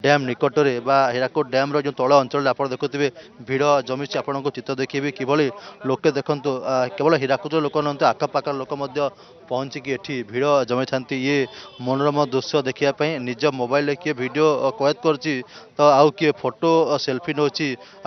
Dam निकटरे बा Hirakud dam रो जो तल अंचल आप देखुवे भिड़ जमी आपण को चित्र देखिए किभली लोके देखु केवल हीराकुद लोक नुहत आखपाखर लोक पहुँचिकी एठी भिड़ जमी था ये मनोरम दृश्य देखापी निज मोबाइल किए वीडियो कैद कर तो आउ किए फोटो सेल्फी नौ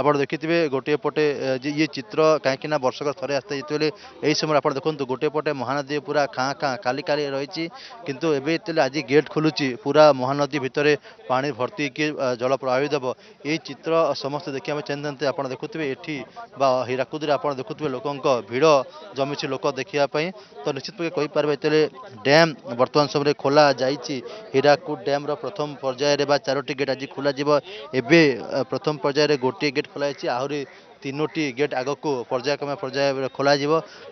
आप देखिथे गोटे पटे ये चित्र कहीं वर्षक थे आसते जिते यही समय आप देखो गोटे पटे महानदी पूरा खाँ खाँ खाली खाली रही किंतु एवं आज गेट खोलुची पूरा महानदी भितर पानी भर्ती कि जल प्रभावित हे ये चित्र समस्त देखा चाहते आप देखुए ये हीराकुद आप देखुए लोक भिड़ जमी लोक देखापी तो निश्चित भाव कहीपर ये डैम बर्तमान समय खोला जाइए हीराकुद डैम प्रथम पर्यायर चारोटी गेट आज खोल प्रथम पर्यायर गोटे गेट खोलाई आहरी तीनोटी गेट आग को पर्यायक्रमे पर्याय खोल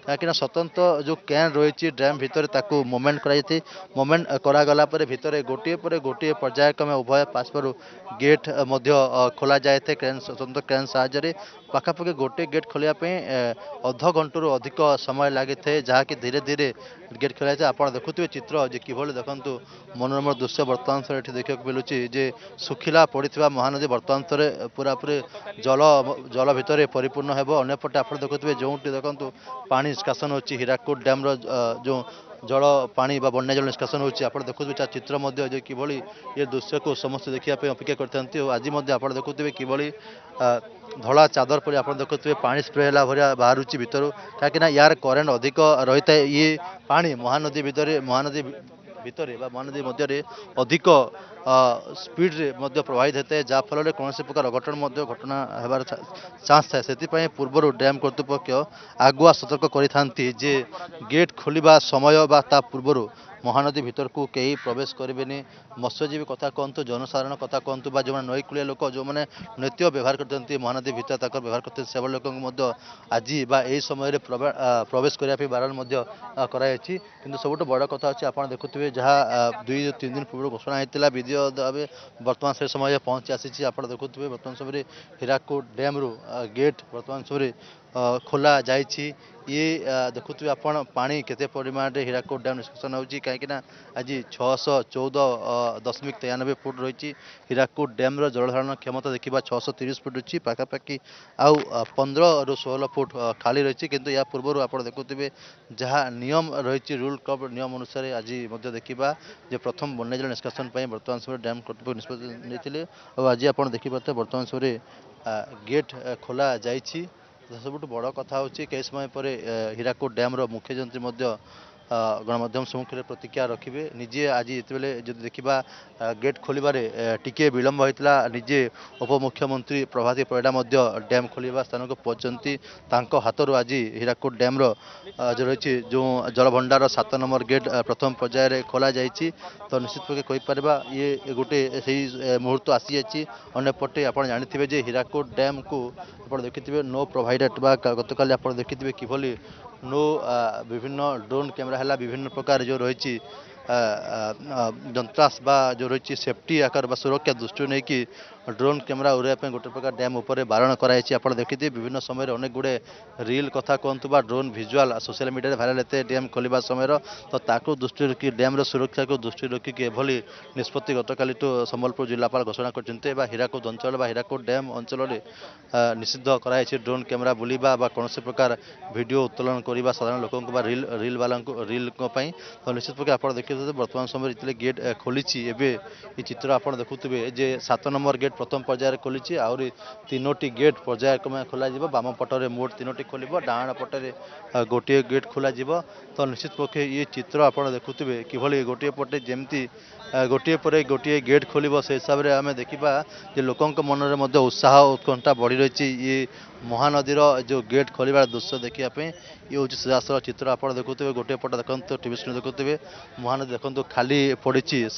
कहीं स्वतंत्र जो कैन रही डैम भितर ताकू मोमेंट कर मोमेंट करागला भितर गोटे पर गोटे पर्यायक्रमे उभय पार्श्वर गेट खोल जाए क्रेन स्वतंत्र क्रेन साहाय्य पाखापाखि गोटे गेट खोलियापी अध घंटू अधिक समय लगी थे जहाँकि धीरे धीरे गेट खोल जाए आप देखुए चित्र जे किभली देखु मनोरम दृश्य बर्तमान समय ये देखा मिलूँ जे सुखिला पड़ा महानदी बर्तमान समय पूरापूरी जल जल भितर परिपूर्ण हो अंपटे आप देखुए जो देखो पा निष्कासन हो हीराकुद डैम जो जल पानी बन्या जल निष्कासन होती आप देखुए चित्र किभली ये दृश्य को समस्त देखापी अपेक्षा करते आज आप देखुए किभली धला चादर पर आप देखुए पानी स्प्रे है भाया बाहर भितर कहीं यार करेन्ट अधिक रही है ये पानी महानदी भितर महानदी मध्य अधिक स्पीड रे प्रभावित होता है जहाँफल कौन प्रकार अघटन घटना होबार चान्स थाए से पूर्व डैम कर्तृपक्ष आगुआ सतर्क करि जे गेट खोलिबा समय बा ता पूर्व महानदी भितर को कहीं प्रवेश करेंगे मत्स्यजीवी कथा कहतु जनसाधारण कथा कहतु जो नईकूलिया लोक जो मैंने नृत्य व्यवहार करते महानदी भितर तक व्यवहार करते से लोक आज यही समय प्रवेश करने बारण कराई कि सबुठ बड़ कथा अच्छी आप देखुए जहाँ 2-3 दिन पूर्व घोषणा होता विद्य भाव बर्तमान से समय पहुँची आसी आप देखुए बर्तमान समय हीराकुद डैम रू गेट बर्तमान समय खोला जाइए ये देखुए आपण पानी केते परिमाण में हीराकुद डैम निष्कासन होगी कहीं आज 614.93 फुट रही हीराकुद डैम जलधारण क्षमता देखा 630 फुट रही पाखापाखि आउ 15 ରୁ 16 फुट खाली रही किंतु या पूर्व आप देखुए जहाँ नियम रही रूल क्लब नियम अनुसार आज देखा जे प्रथम बन्या जल निष्कासन बर्तमान समय डैम कर्तृपक्ष निष्पत्ति आज आप देखिए बर्तमान समय गेट खोला जाइए सबुठ बड़ कथा हूँ कई समय पर हीराकुद डैम मुख्य जंत्री गणमाध्यम सम्मुख में प्रतिक्रिया रखिए निजे आज जिते जो देखा गेट खोलबारे टिके विलंब होता निजे उपमुख्यमंत्री प्रभाती परिडा डैम खोलवा स्थान को पहुंचती हाथों आज हीराकुद डैम जो रही जो जलभंडार 7 नंबर गेट प्रथम पर्यायर खोल जाइए तो निश्चित भाव कहीपर ये गोटे से मुहूर्त आसी जाइए अंपटे आप जानते हीराकुद डैम को आप देखिए नो प्रोवाइडेड गतकाली आप देखिए किभली नो विभिन्न ड्रोन कैमेरा है विभिन्न प्रकार जो रही जंत्रास बा जो रही सेफ्टी आकार सुरक्षा दृष्टि नहीं कि ड्रोन कैमेरा उड़ाइया गोटे प्रकार डैम उपर बारण कराई आप देखिए विभिन्न समय अनेक गुड़े रिल कथा कहतु drone visual social media viral होते डैम खोलवा समय तो ताकू दृष्टि रखी डैम सुरक्षा को दृष्टि रखिक एभली निष्पत्ति गतकाली संबलपुर जिलापाल घोषणा करते हीराकुद अंचल हीराकुद डैम अंचल निषिद्ध कराई ड्रोन कैमेरा बुलवा कौन प्रकार वीडियो उत्तोलन करने साधारण लोक रिल वाला रिल तो निश्चित भाव आप देखिए बर्तमान समय जितने गेट खोली ये चित्र आप देखुए जे 7 नंबर गेट प्रथम पर्यायर खोली आहरी 3टी गेट पर्यायक्रमे खोल बाम पटरे मोट 3टी खोल डाण पटरे गोटे गेट खोल तो निश्चित पक्षे ये चित्र आप देखुए किभली गोटे पटे जमती गोटे पर गोटे गेट खोल से हिसाब से आम देखा लोकों मन में उत्साह उत्कंठा बढ़ी रही ये महानदीर जो गेट खोलवार दृश्य देखापी ये हूँ सीधासल चित्र आप देखुए गोटे पट देखते टीवी स्क्रीन देखुए महानदी देखो खाली पड़ी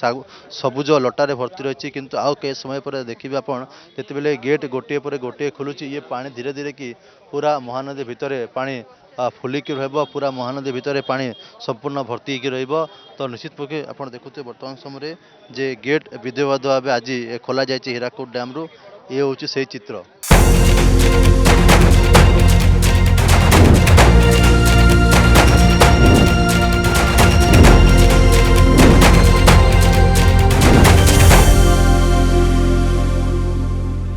सबुज लटारे भर्ती रही किंतु आउ कई समय पर देखिए आप जिते गेट गोटे पर गोटे खोलुची ये पानी धीरे धीरे कि पूरा महानदी भितर पानी फुलिकी पूरा महानदी भितर पानी संपूर्ण भर्ती तो निश्चित पक्षे आप देखुए बर्तमान समय जे गेट विधिवत भाव आज खोल जाए हीराकुद डैम रू ये हूँ से चित्र।